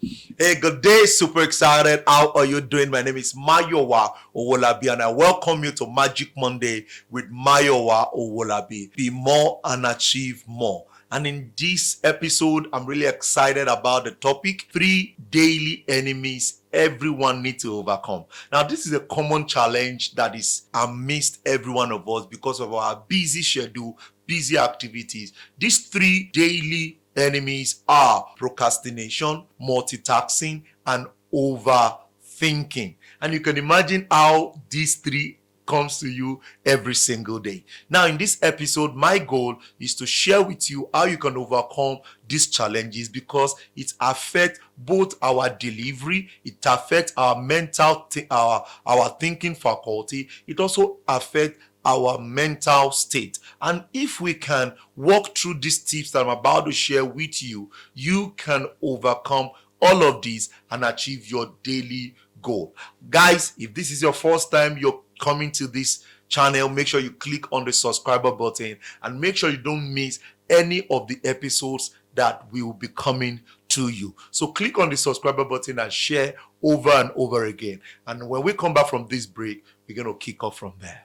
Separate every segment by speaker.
Speaker 1: Hey, good day. Super excited. How are you doing? My name is Mayowa Owolabi, and I welcome you to Magic Monday with Mayowa Owolabi. Be more and achieve more. And in this episode, I'm really excited about the topic 3 daily enemies everyone needs to overcome. Now, this is a common challenge that is amidst every one of us because of our busy schedule, busy activities. These 3 daily enemies are procrastination, multitasking, and overthinking. And you can imagine how these 3 comes to you every single day. Now, in this episode, my goal is to share with you how you can overcome these challenges because it affects both our delivery, it affects our mental, our thinking faculty, it also affects our mental state. And if we can walk through these tips that I'm about to share with you, you can overcome all of these and achieve your daily goal. Guys, if this is your first time you're coming to this channel, make sure you click on the subscriber button and make sure you don't miss any of the episodes that will be coming to you. So click on the subscriber button and share over and over again. And when we come back from this break, we're going to kick off from there.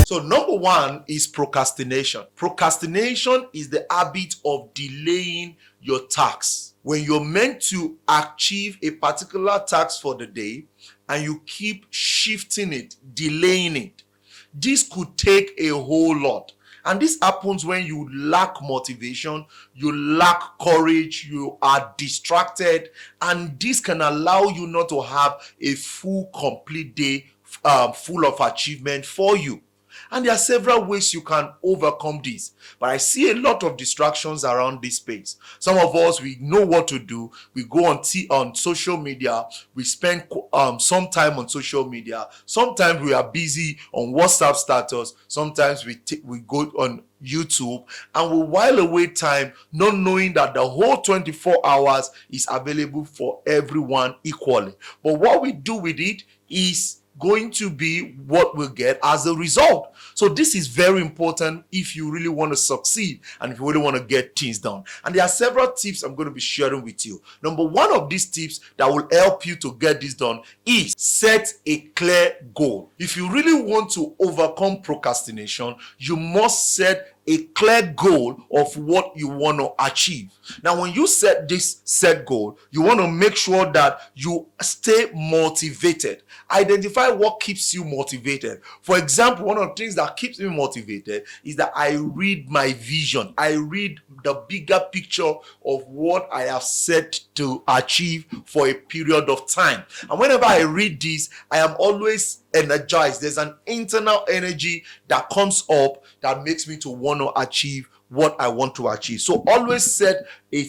Speaker 1: So number 1 is procrastination. Procrastination is the habit of delaying your tasks. When you're meant to achieve a particular task for the day and you keep shifting it, delaying it, this could take a whole lot. And this happens when you lack motivation, you lack courage, you are distracted, and this can allow you not to have a full, complete day full of achievement for you. And there are several ways you can overcome this. But I see a lot of distractions around this space. Some of us, we know what to do. We go on social media. We spend some time on social media. Sometimes we are busy on WhatsApp status. Sometimes we go on YouTube and we while away time not knowing that the whole 24 hours is available for everyone equally. But what we do with it is going to be what we'll get as a result. So this is very important if you really want to succeed and if you really want to get things done. And there are several tips I'm going to be sharing with you. Number 1 of these tips that will help you to get this done is set a clear goal. If you really want to overcome procrastination, you must set a clear goal of what you want to achieve. Now, when you set this set goal, you want to make sure that you stay motivated. Identify what keeps you motivated. For example, one of the things that keeps me motivated is that I read my vision. I read the bigger picture of what I have set to achieve for a period of time. And whenever I read this, I am always energized. There's an internal energy that comes up that makes me to want to achieve what I want to achieve. So always set a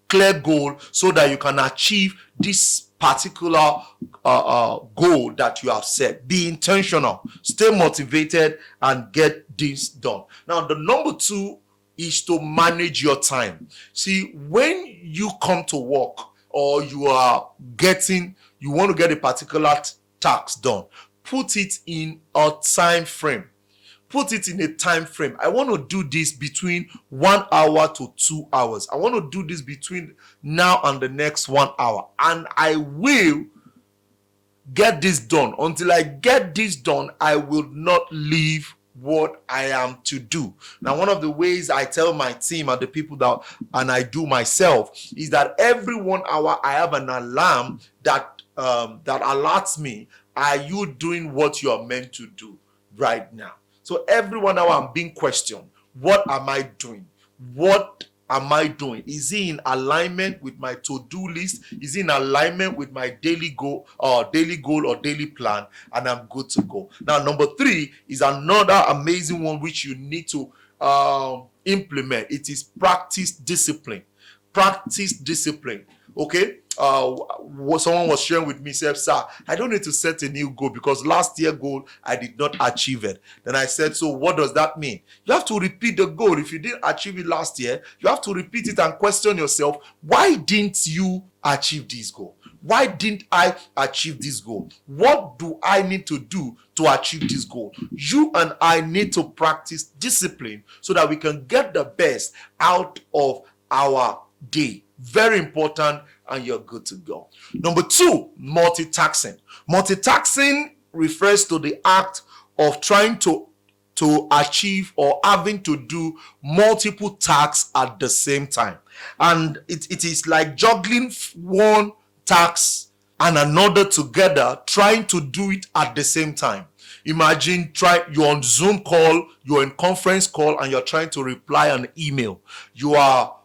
Speaker 1: clear goal so that you can achieve this particular goal that you have set. Be intentional, stay motivated, and get this done. Now, the number 2 is to manage your time. See, when you come to work or you want to get a particular task done, put it in a time frame. Put it in a time frame. I want to do this between 1 hour to 2 hours. I want to do this between now and the next 1 hour. And I will get this done. Until I get this done, I will not leave what I am to do. Now, one of the ways I tell my team and the people and I do myself is that every 1 hour I have an alarm that alerts me. Are you doing what you are meant to do right now? So every 1 hour I'm being questioned. What am I doing? What am I doing? Is it in alignment with my to-do list? Is it in alignment with my daily goal or daily plan? And I'm good to go. Now, number 3 is another amazing one which you need to implement. It is practice discipline. Practice discipline. Okay? What someone was sharing with me said, sir, I don't need to set a new goal because last year goal I did not achieve it. Then I said, so what does that mean? You have to repeat the goal. If you didn't achieve it last year, you have to repeat it and question yourself, why didn't you achieve this goal? Why didn't I achieve this goal? What do I need to do to achieve this goal? You and I need to practice discipline so that we can get the best out of our day. Very important, and you're good to go. Number 2, multitasking. Multitasking refers to the act of trying to achieve or having to do multiple tasks at the same time. And it is like juggling one task and another together, trying to do it at the same time. Imagine you're on Zoom call, you're in conference call, and you're trying to reply an email. You are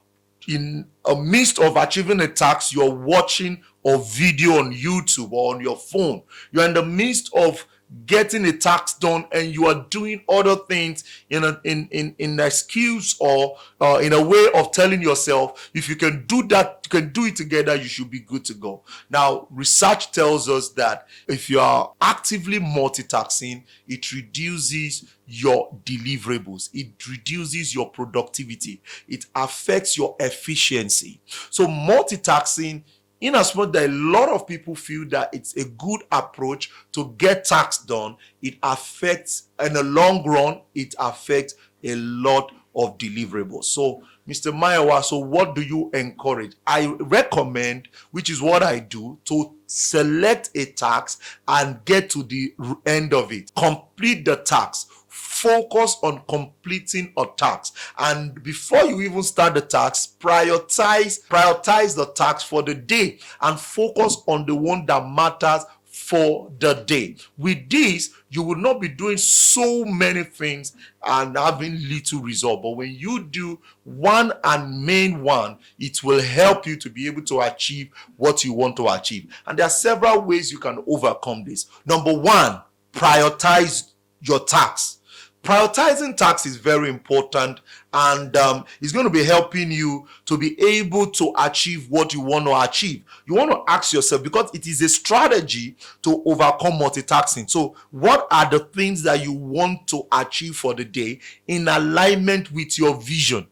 Speaker 1: in a midst of achieving a task. You're watching a video on YouTube or on your phone. You're in the midst of getting a task done, and you are doing other things in an excuse or in a way of telling yourself, if you can do that, you can do it together, you should be good to go. Now, research tells us that if you are actively multitasking, it reduces your deliverables, it reduces your productivity, it affects your efficiency. So multitasking, in as much that a lot of people feel that it's a good approach to get tasks done, it affects, in the long run, it affects a lot of deliverables. So, Mr. Mayowa, so what do you encourage? I recommend, which is what I do, to select a task and get to the end of it. Complete the task. Focus on completing a task, and before you even start the task, prioritize the task for the day and focus on the one that matters for the day. With this, you will not be doing so many things and having little result. But when you do one and main one, it will help you to be able to achieve what you want to achieve. And there are several ways you can overcome this. Number 1, prioritize your tasks. Prioritizing tasks is very important, and it's going to be helping you to be able to achieve what you want to achieve. You want to ask yourself, because it is a strategy to overcome multitasking. So what are the things that you want to achieve for the day in alignment with your vision?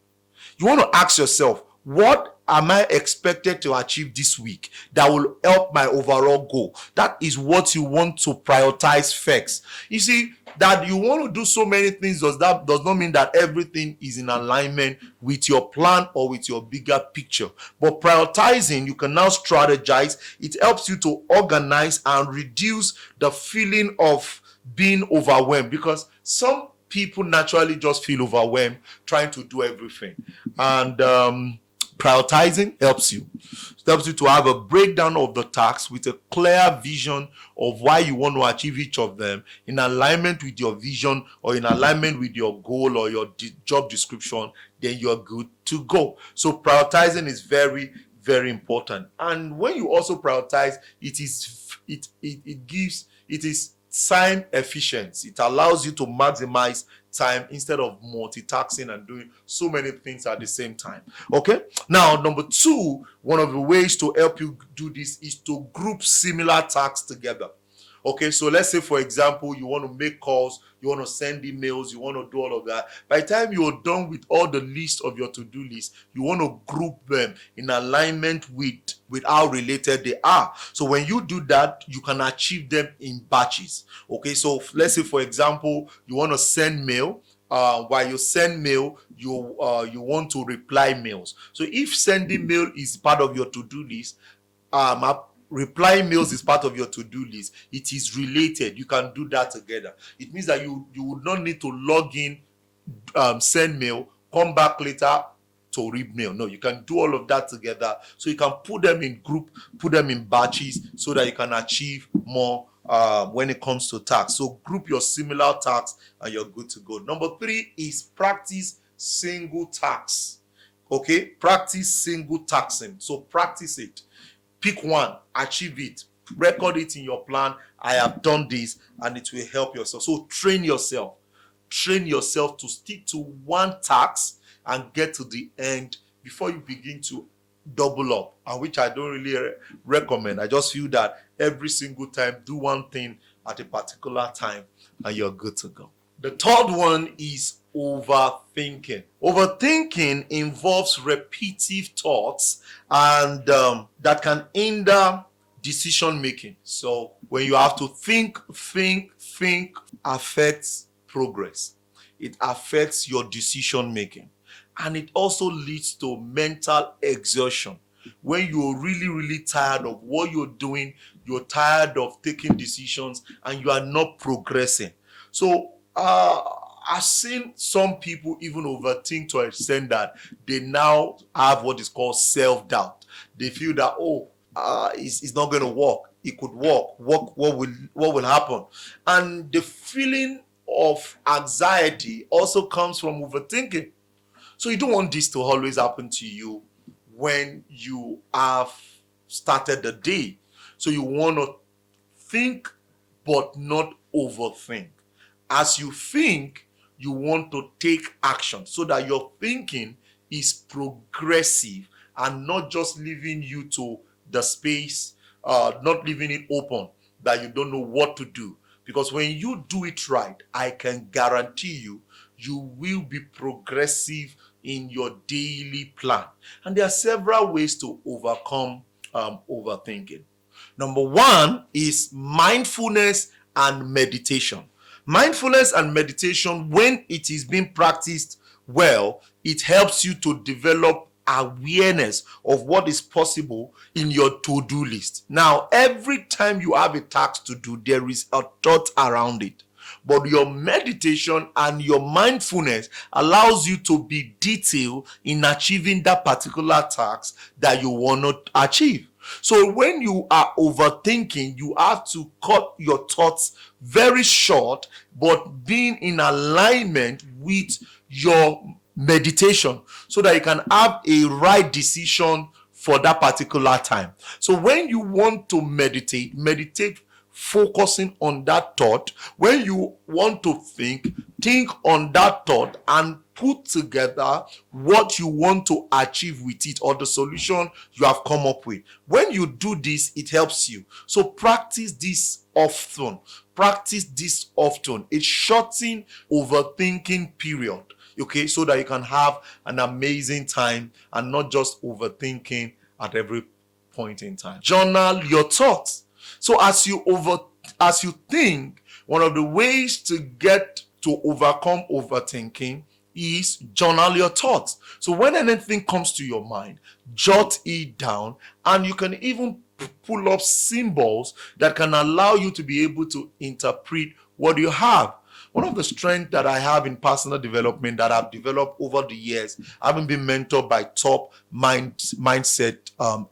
Speaker 1: You want to ask yourself, what am I expected to achieve this week that will help my overall goal? That is what you want to prioritize first. You see, that you want to do so many things does not mean that everything is in alignment with your plan or with your bigger picture. But prioritizing, you can now strategize. It helps you to organize and reduce the feeling of being overwhelmed, because some people naturally just feel overwhelmed trying to do everything. And prioritizing helps you. It helps you to have a breakdown of the tasks with a clear vision of why you want to achieve each of them in alignment with your vision or in alignment with your goal or your job description. Then you're good to go. So prioritizing is very, very important. And when you also prioritize, it is time efficiency. It allows you to maximize time instead of multitasking and doing so many things at the same time. Okay, now number 2, one of the ways to help you do this is to group similar tasks together. Okay, so let's say, for example, you want to make calls, you want to send emails, you want to do all of that. By the time you're done with all the list of your to-do list, you want to group them in alignment with how related they are. So when you do that, you can achieve them in batches. Okay, so let's say, for example, you want to send mail. While you send mail, you want to reply mails. So if sending mail is part of your to-do list, replying mails is part of your to-do list, it is related. You can do that together. It means that you would not need to log in, send mail, come back later to read mail. No, you can do all of that together. So you can put them in group, put them in batches, so that you can achieve more when it comes to tasks. So group your similar tasks and you're good to go. Number 3 is practice single tasks. Okay, practice single tasking. So practice it. Pick one, achieve it, record it in your plan. I have done this, and it will help yourself. So train yourself to stick to one task and get to the end before you begin to double up, and which I don't really recommend. I just feel that every single time, do one thing at a particular time and you're good to go. The third one is overthinking. Overthinking involves repetitive thoughts and that can hinder decision making. So when you have to think affects progress. It affects your decision making. And it also leads to mental exhaustion. When you're really tired of what you're doing, you're tired of taking decisions, and you are not progressing. So I've seen some people even overthink to an extent that they now have what is called self-doubt. They feel that, it's not going to work. It could work. What will happen? And the feeling of anxiety also comes from overthinking. So you don't want this to always happen to you when you have started the day. So you want to think but not overthink. As you think, you want to take action so that your thinking is progressive and not just leaving you to the space, not leaving it open that you don't know what to do. Because when you do it right, I can guarantee you will be progressive in your daily plan. And there are several ways to overcome overthinking. Number one is mindfulness and meditation. Mindfulness and meditation, when it is being practiced well, it helps you to develop awareness of what is possible in your to-do list. Now, every time you have a task to do, there is a thought around it. But your meditation and your mindfulness allows you to be detailed in achieving that particular task that you want to achieve. So when you are overthinking, you have to cut your thoughts very short, but being in alignment with your meditation so that you can have a right decision for that particular time. So when you want to meditate focusing on that thought. When you want to think on that thought and put together what you want to achieve with it, or the solution you have come up with. When you do this, it helps you. So practice this often. It shortens overthinking period. Okay, so that you can have an amazing time and not just overthinking at every point in time. Journal your thoughts. So as you think, one of the ways to get to overcome overthinking is journal your thoughts. So when anything comes to your mind, jot it down, and you can even pull up symbols that can allow you to be able to interpret what you have. One of the strengths that I have in personal development that I've developed over the years, having been mentored by top mindset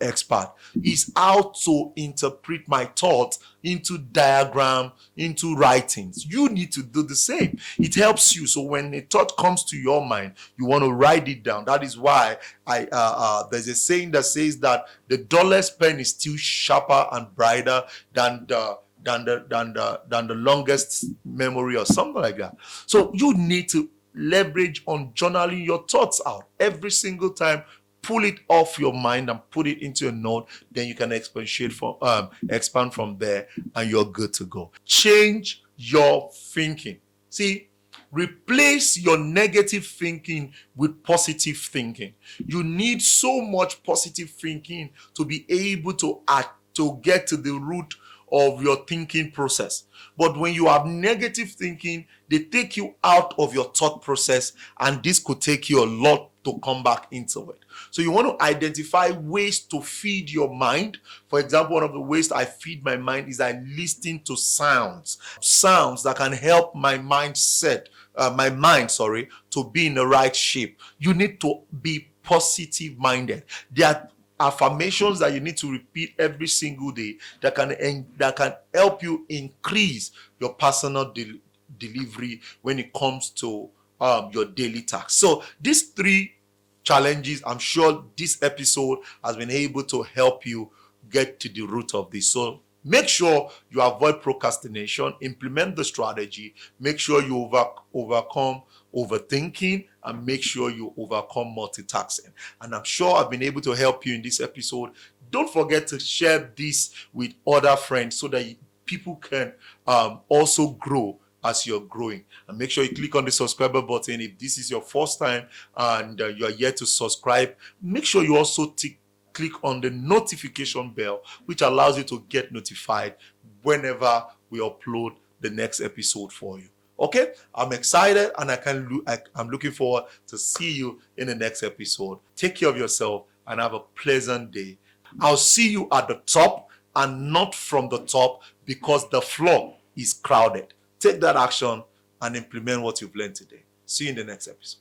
Speaker 1: expert, is how to interpret my thoughts into diagram, into writings. You need to do the same. It helps you. So when a thought comes to your mind, you want to write it down. That is why there's a saying that says that the dullest pen is still sharper and brighter than the longest memory, or something like that. So you need to leverage on journaling your thoughts out every single time. Pull it off your mind and put it into a note. Then you can expand from there, and you're good to go. Change your thinking. See, replace your negative thinking with positive thinking. You need so much positive thinking to be able to get to the root of your thinking process. But when you have negative thinking, they take you out of your thought process, and this could take you a lot to come back into it. So you want to identify ways to feed your mind. For example, one of the ways I feed my mind is I listen to sounds that can help my mind to be in the right shape. You need to be positive minded. There are affirmations that you need to repeat every single day that can help you increase your personal delivery when it comes to your daily tasks. So these three challenges, I'm sure this episode has been able to help you get to the root of this. So Make sure you avoid procrastination, implement the strategy, make sure you overcome overthinking, and make sure you overcome multitasking. And I'm sure I've been able to help you in this episode. Don't forget to share this with other friends so that people can also grow as you're growing. And make sure you click on the subscriber button if this is your first time and you are yet to subscribe. Make sure you also click on the notification bell, which allows you to get notified whenever we upload the next episode for you. Okay, I'm excited and I'm looking forward to see you in the next episode. Take care of yourself and have a pleasant day. I'll see you at the top and not from the top, because the floor is crowded. Take that action and implement what you've learned today. See you in the next episode.